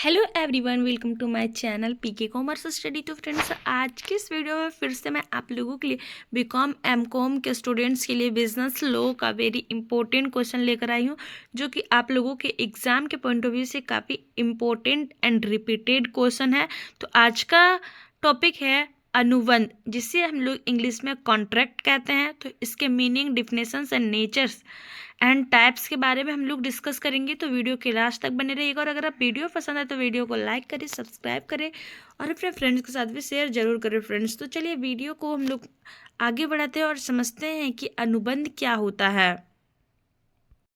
Hello everyone, welcome to my channel PK commerce study. तो friends, आज की इस वीडियो में फिर से मैं आप लोगों के लिए बीकॉम एमकॉम के स्टूडेंट्स के लिए बिजनेस लॉ का वेरी इंपॉर्टेंट क्वेश्चन लेकर आई हूँ, जो कि आप लोगों के एग्जाम के पॉइंट ऑफ व्यू से काफ़ी इंपॉर्टेंट एंड रिपीटेड क्वेश्चन है। तो आज का टॉपिक है अनुबंध, जिसे हम लोग इंग्लिश में कॉन्ट्रैक्ट कहते हैं। तो इसके meaning, definitions and natures and types के बारे में हम लोग डिस्कस करेंगे। तो वीडियो के लास्ट तक बने रहिएगा, और अगर आप वीडियो पसंद आए तो वीडियो को लाइक करें, सब्सक्राइब करें और अपने फ्रेंड्स के साथ भी शेयर जरूर करें फ्रेंड्स। तो चलिए वीडियो को हम लोग आगे बढ़ाते हैं और समझते हैं कि अनुबंध क्या होता है।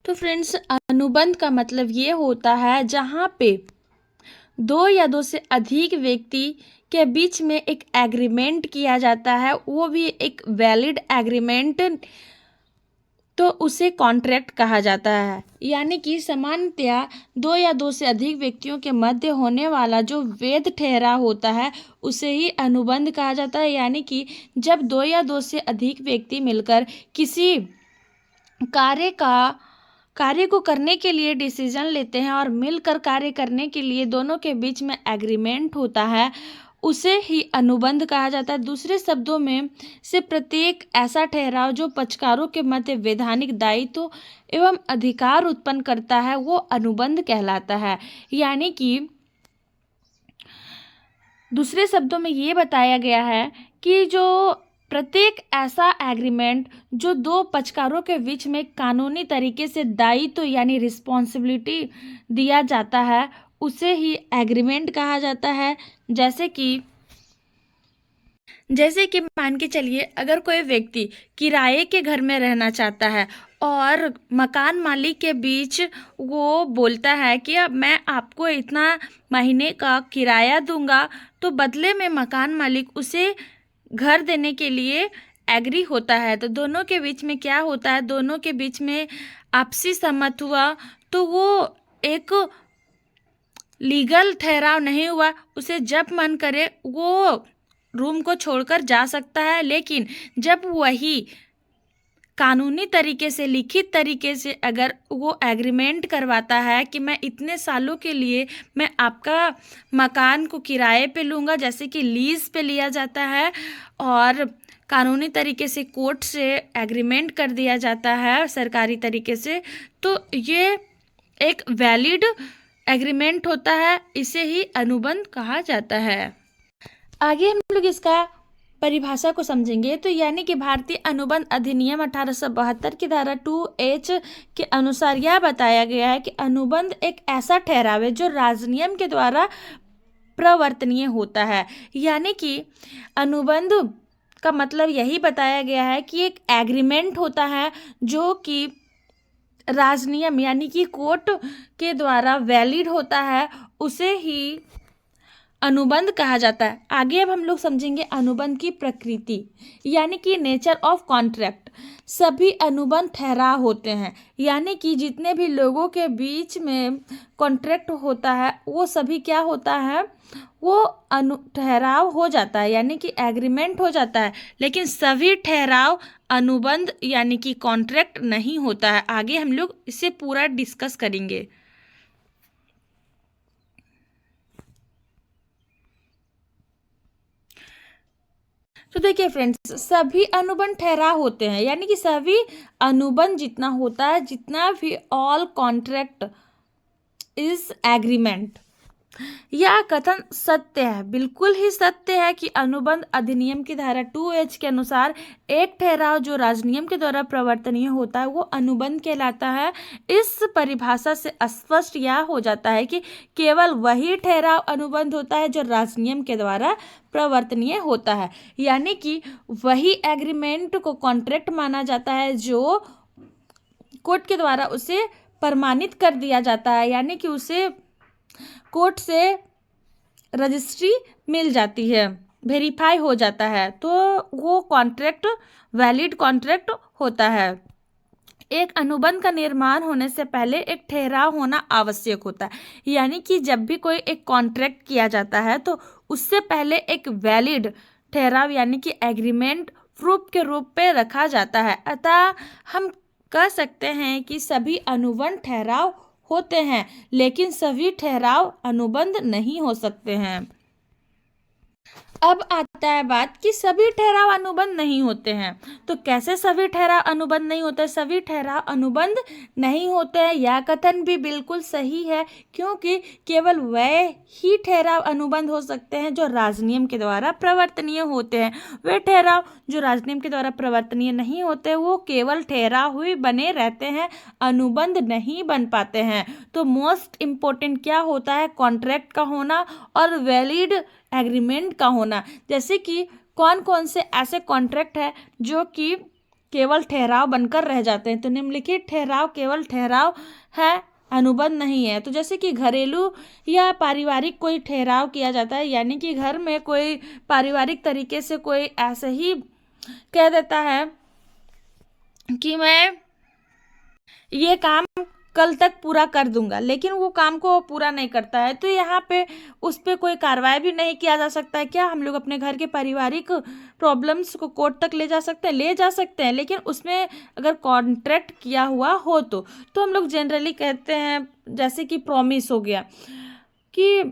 तो फ्रेंड्स, अनुबंध का मतलब ये होता है जहाँ पे दो या दो से अधिक व्यक्ति के बीच में एक एग्रीमेंट किया जाता है, वो भी एक वैलिड एग्रीमेंट, तो उसे कॉन्ट्रैक्ट कहा जाता है। यानी कि सामान्यतया दो या दो से अधिक व्यक्तियों के मध्य होने वाला जो वैध ठहराव होता है उसे ही अनुबंध कहा जाता है। यानी कि जब दो या दो से अधिक व्यक्ति मिलकर किसी कार्य को करने के लिए डिसीजन लेते हैं और मिलकर कार्य करने के लिए दोनों के बीच में एग्रीमेंट होता है, उसे ही अनुबंध कहा जाता है। दूसरे शब्दों में से प्रत्येक ऐसा ठहराव जो पक्षकारों के मध्य वैधानिक दायित्व एवं अधिकार उत्पन्न करता है वो अनुबंध कहलाता है। यानी कि दूसरे शब्दों में ये बताया गया है कि जो प्रत्येक ऐसा एग्रीमेंट जो दो पक्षकारों के बीच में कानूनी तरीके से दायित्व यानी रिस्पॉन्सिबिलिटी दिया जाता है उसे ही एग्रीमेंट कहा जाता है। जैसे कि मान के चलिए, अगर कोई व्यक्ति किराए के घर में रहना चाहता है और मकान मालिक के बीच वो बोलता है कि अब मैं आपको इतना महीने का किराया दूंगा, तो बदले में मकान मालिक उसे घर देने के लिए एग्री होता है। तो दोनों के बीच में क्या होता है, दोनों के बीच में आपसी सहमत हुआ, तो वो एक लीगल ठहराव नहीं हुआ। उसे जब मन करे वो रूम को छोड़कर जा सकता है, लेकिन जब वही कानूनी तरीके से, लिखित तरीके से अगर वो एग्रीमेंट करवाता है कि मैं इतने सालों के लिए मैं आपका मकान को किराए पे लूँगा, जैसे कि लीज पे लिया जाता है, और कानूनी तरीके से कोर्ट से एग्रीमेंट कर दिया जाता है सरकारी तरीके से, तो ये एक वैलिड एग्रीमेंट होता है, इसे ही अनुबंध कहा जाता है। आगे हम लोग इसका परिभाषा को समझेंगे। तो यानी कि भारतीय अनुबंध अधिनियम 1872 की धारा 2H के अनुसार यह बताया गया है कि अनुबंध एक ऐसा ठहराव है जो राजनियम के द्वारा प्रवर्तनीय होता है। यानी कि अनुबंध का मतलब यही बताया गया है कि एक एग्रीमेंट होता है जो कि राजनियम यानी कि कोर्ट के द्वारा वैलिड होता है, उसे ही अनुबंध कहा जाता है। आगे अब हम लोग समझेंगे अनुबंध की प्रकृति, यानी कि नेचर ऑफ कॉन्ट्रैक्ट। सभी अनुबंध ठहराव होते हैं, यानी कि जितने भी लोगों के बीच में कॉन्ट्रैक्ट होता है वो सभी क्या होता है, वो ठहराव हो जाता है, यानी कि एग्रीमेंट हो जाता है। लेकिन सभी ठहराव अनुबंध यानी कि कॉन्ट्रैक्ट नहीं होता है। आगे हम लोग इसे पूरा डिस्कस करेंगे। तो देखिए फ्रेंड्स, सभी अनुबंध ठहराव होते हैं, यानी कि सभी अनुबंध जितना होता है, जितना भी ऑल कॉन्ट्रैक्ट इज एग्रीमेंट, यह कथन सत्य है, बिल्कुल ही सत्य है कि अनुबंध अधिनियम की धारा 2H के अनुसार एक ठहराव जो राजनियम के द्वारा प्रवर्तनीय होता है वो अनुबंध कहलाता है। इस परिभाषा से स्पष्ट यह हो जाता है कि केवल वही ठहराव अनुबंध होता है जो राजनियम के द्वारा प्रवर्तनीय होता है। यानी कि वही एग्रीमेंट को कॉन्ट्रैक्ट माना जाता है जो कोर्ट के द्वारा उसे प्रमाणित कर दिया जाता है, यानी कि उसे कोर्ट से रजिस्ट्री मिल जाती है, वेरीफाई हो जाता है, तो वो कॉन्ट्रैक्ट वैलिड कॉन्ट्रैक्ट होता है। एक अनुबंध का निर्माण होने से पहले एक ठहराव होना आवश्यक होता है, यानी कि जब भी कोई एक कॉन्ट्रैक्ट किया जाता है तो उससे पहले एक वैलिड ठहराव यानी कि एग्रीमेंट प्रूफ के रूप में रखा जाता है। अतः हम कह सकते हैं कि सभी अनुबंध ठहराव होते हैं, लेकिन सभी ठहराव अनुबंध नहीं हो सकते हैं। अब आता है बात कि सभी ठहराव अनुबंध नहीं होते हैं। तो कैसे सभी ठहराव अनुबंध नहीं होते? सभी ठहराव अनुबंध नहीं होते हैं, यह कथन भी बिल्कुल सही है, क्योंकि केवल वह ही ठहराव अनुबंध हो सकते हैं जो राजनियम के द्वारा प्रवर्तनीय होते हैं। वे ठहराव जो राजनियम के द्वारा प्रवर्तनीय नहीं होते वो केवल ठहराव ही बने रहते हैं, अनुबंध नहीं बन पाते हैं। तो मोस्ट इम्पोर्टेंट क्या होता है? कॉन्ट्रैक्ट का होना और वैलिड एग्रीमेंट का होना। जैसे कि कौन कौन से ऐसे कॉन्ट्रैक्ट है जो कि केवल ठहराव बनकर रह जाते हैं? तो निम्नलिखित ठहराव केवल ठहराव है, अनुबंध नहीं है। तो जैसे कि घरेलू या पारिवारिक कोई ठहराव किया जाता है, यानी कि घर में कोई पारिवारिक तरीके से कोई ऐसे ही कह देता है कि मैं ये काम कल तक पूरा कर दूंगा, लेकिन वो काम को पूरा नहीं करता है, तो यहाँ पे उस पर कोई कार्रवाई भी नहीं किया जा सकता है। क्या हम लोग अपने घर के पारिवारिक प्रॉब्लम्स को कोर्ट तक ले जा सकते हैं? ले जा सकते हैं, लेकिन उसमें अगर कॉन्ट्रैक्ट किया हुआ हो तो हम लोग जनरली कहते हैं, जैसे कि प्रॉमिस हो गया कि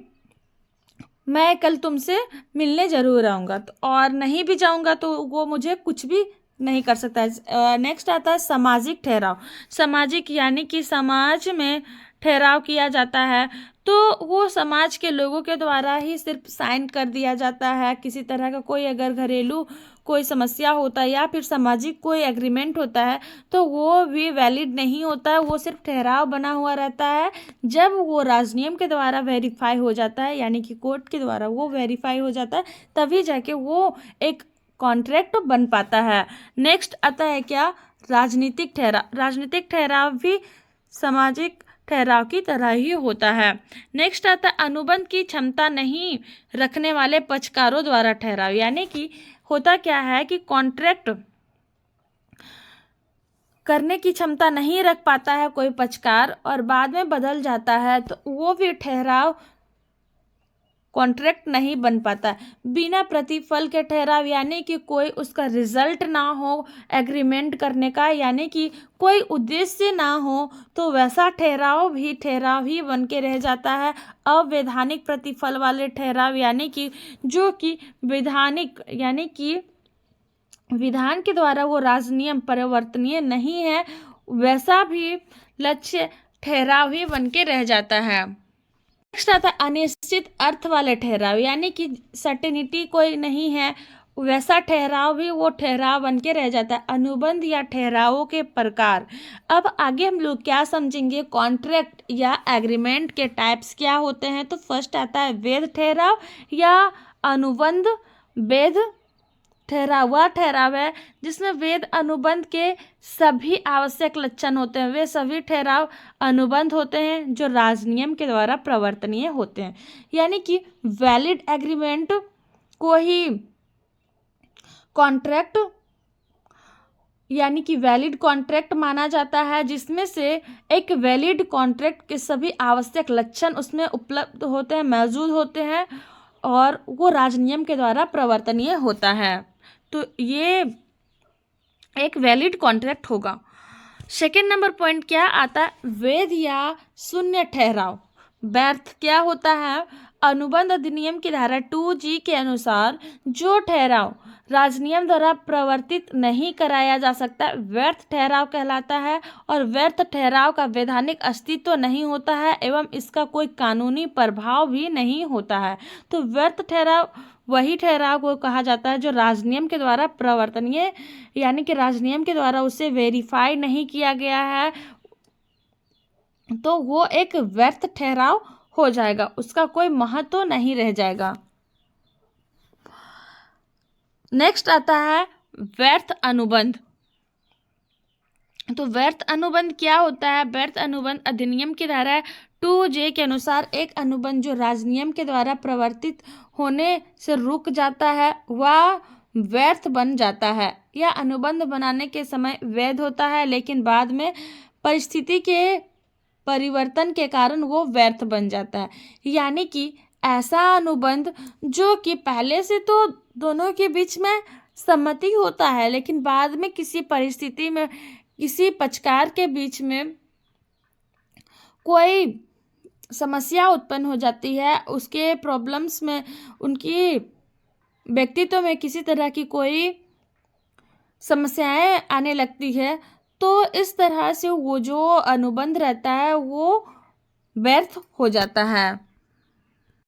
मैं कल तुमसे मिलने ज़रूर आऊँगा, तो और नहीं भी जाऊँगा तो वो मुझे कुछ भी नहीं कर सकता है। नेक्स्ट आता है सामाजिक ठहराव। सामाजिक यानी कि समाज में ठहराव किया जाता है, तो वो समाज के लोगों के द्वारा ही सिर्फ साइन कर दिया जाता है। किसी तरह का कोई अगर घरेलू कोई समस्या होता है या फिर सामाजिक कोई एग्रीमेंट होता है तो वो भी वैलिड नहीं होता है, वो सिर्फ ठहराव बना हुआ रहता है। जब वो राजनियम के द्वारा वेरीफाई हो जाता है, यानी कि कोर्ट के द्वारा वो वेरीफाई हो जाता है, तभी जाके वो एक कॉन्ट्रैक्ट बन पाता है। नेक्स्ट आता है क्या? राजनीतिक ठहराव। राजनीतिक ठहराव भी सामाजिक ठहराव की तरह ही होता है। नेक्स्ट आता है अनुबंध की क्षमता नहीं रखने वाले पक्षकारों द्वारा ठहराव। यानी कि होता क्या है कि कॉन्ट्रैक्ट करने की क्षमता नहीं रख पाता है कोई पक्षकार और बाद में बदल जाता है, तो वो भी ठहराव कॉन्ट्रैक्ट नहीं बन पाता। बिना प्रतिफल के ठहराव, यानी कि कोई उसका रिजल्ट ना हो एग्रीमेंट करने का, यानी कि कोई उद्देश्य ना हो, तो वैसा ठहराव ही बन के रह जाता है। अवैधानिक प्रतिफल वाले ठहराव, यानी कि जो कि वैधानिक यानी कि विधान के द्वारा वो राजनियम परिवर्तनीय नहीं है, वैसा भी लक्ष्य ठहराव ही बन के रह जाता है। नेक्स्ट आता है अनिश्चित अर्थ वाले ठहराव, यानी कि सर्टेनिटी कोई नहीं है, वैसा ठहराव भी वो ठहराव बन के रह जाता है। अनुबंध या ठहरावों के प्रकार। अब आगे हम लोग क्या समझेंगे? कॉन्ट्रैक्ट या एग्रीमेंट के टाइप्स क्या होते हैं। तो फर्स्ट आता है वैध ठहराव या अनुबंध। वैध ठहराव वह ठहराव है जिसमें वैध अनुबंध के सभी आवश्यक लक्षण होते हैं। वे सभी ठहराव अनुबंध होते हैं जो राजनियम के द्वारा प्रवर्तनीय होते हैं। यानी कि वैलिड एग्रीमेंट को ही कॉन्ट्रैक्ट यानी कि वैलिड कॉन्ट्रैक्ट माना जाता है, जिसमें से एक वैलिड कॉन्ट्रैक्ट के सभी आवश्यक लक्षण उसमें उपलब्ध होते हैं, मौजूद होते हैं और वो राजनियम के द्वारा प्रवर्तनीय होता है। तो ये एक वैलिड कॉन्ट्रैक्ट होगा। सेकेंड नंबर पॉइंट क्या आता है? वैध या शून्य ठहराव। व्यर्थ क्या होता है? अनुबंध अधिनियम की धारा 2G के अनुसार जो ठहराव राजनियम द्वारा प्रवर्तित नहीं कराया जा सकता व्यर्थ ठहराव कहलाता है, और व्यर्थ ठहराव का वैधानिक अस्तित्व नहीं होता है एवं इसका कोई कानूनी प्रभाव भी नहीं होता है। तो व्यर्थ ठहराव वही ठहराव को कहा जाता है जो राजनियम के द्वारा प्रवर्तनीय, यानी कि राजनियम के द्वारा उसे वेरीफाई नहीं किया गया है, तो वो एक व्यर्थ ठहराव हो जाएगा, उसका कोई महत्व नहीं रह जाएगा। नेक्स्ट आता है व्यर्थ अनुबंध। तो व्यर्थ अनुबंध क्या होता है? व्यर्थ अनुबंध अधिनियम की धारा 2J के अनुसार एक अनुबंध जो राजनियम के द्वारा प्रवर्तित होने से रुक जाता है वह व्यर्थ बन जाता है। यह अनुबंध बनाने के समय वैध होता है, लेकिन बाद में परिस्थिति के परिवर्तन के कारण वो व्यर्थ बन जाता है। यानी कि ऐसा अनुबंध जो कि पहले से तो दोनों के बीच में सहमति होता है, लेकिन बाद में किसी परिस्थिति में किसी पक्षकार के बीच में कोई समस्या उत्पन्न हो जाती है, उसके प्रॉब्लम्स में, उनकी व्यक्तित्व में किसी तरह की कोई समस्याएं आने लगती है, तो इस तरह से वो जो अनुबंध रहता है वो व्यर्थ हो जाता है।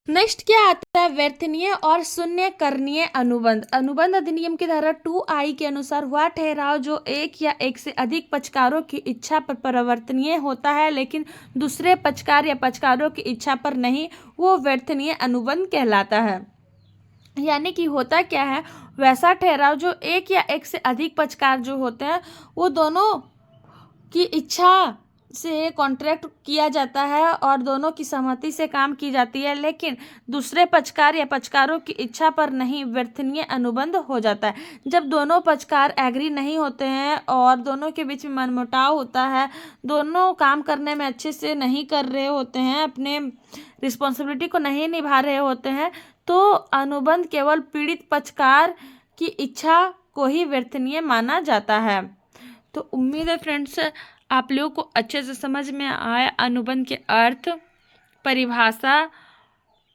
नेक्स्ट क्या आता है? व्यर्थनीय और शून्य करणीय अनुबंध। अनुबंध अधिनियम की धारा 2I के अनुसार वह ठहराव जो एक या एक से अधिक पक्षकारों की इच्छा पर परिवर्तनीय होता है लेकिन दूसरे पक्षकार या पक्षकारों की इच्छा पर नहीं, वो व्यर्थनीय अनुबंध कहलाता है। यानी कि होता क्या है, वैसा ठहराव जो एक या एक से अधिक पक्षकार जो होते हैं वो दोनों की इच्छा से कॉन्ट्रैक्ट किया जाता है और दोनों की सहमति से काम की जाती है, लेकिन दूसरे पक्षकार या पक्षकारों की इच्छा पर नहीं, व्यर्थनीय अनुबंध हो जाता है। जब दोनों पक्षकार एग्री नहीं होते हैं और दोनों के बीच में मनमुटाव होता है, दोनों काम करने में अच्छे से नहीं कर रहे होते हैं, अपने रिस्पॉन्सिबिलिटी को नहीं निभा रहे होते हैं, तो अनुबंध केवल पीड़ित पक्षकार की इच्छा को ही व्यर्थनीय माना जाता है। तो उम्मीद है फ्रेंड्स आप लोगों को अच्छे से समझ में आया अनुबंध के अर्थ, परिभाषा,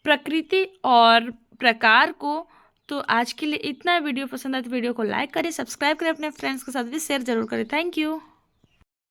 प्रकृति और प्रकार को। तो आज के लिए इतना। वीडियो पसंद आए तो वीडियो को लाइक करें, सब्सक्राइब करें, अपने फ्रेंड्स के साथ भी शेयर जरूर करें। Thank you.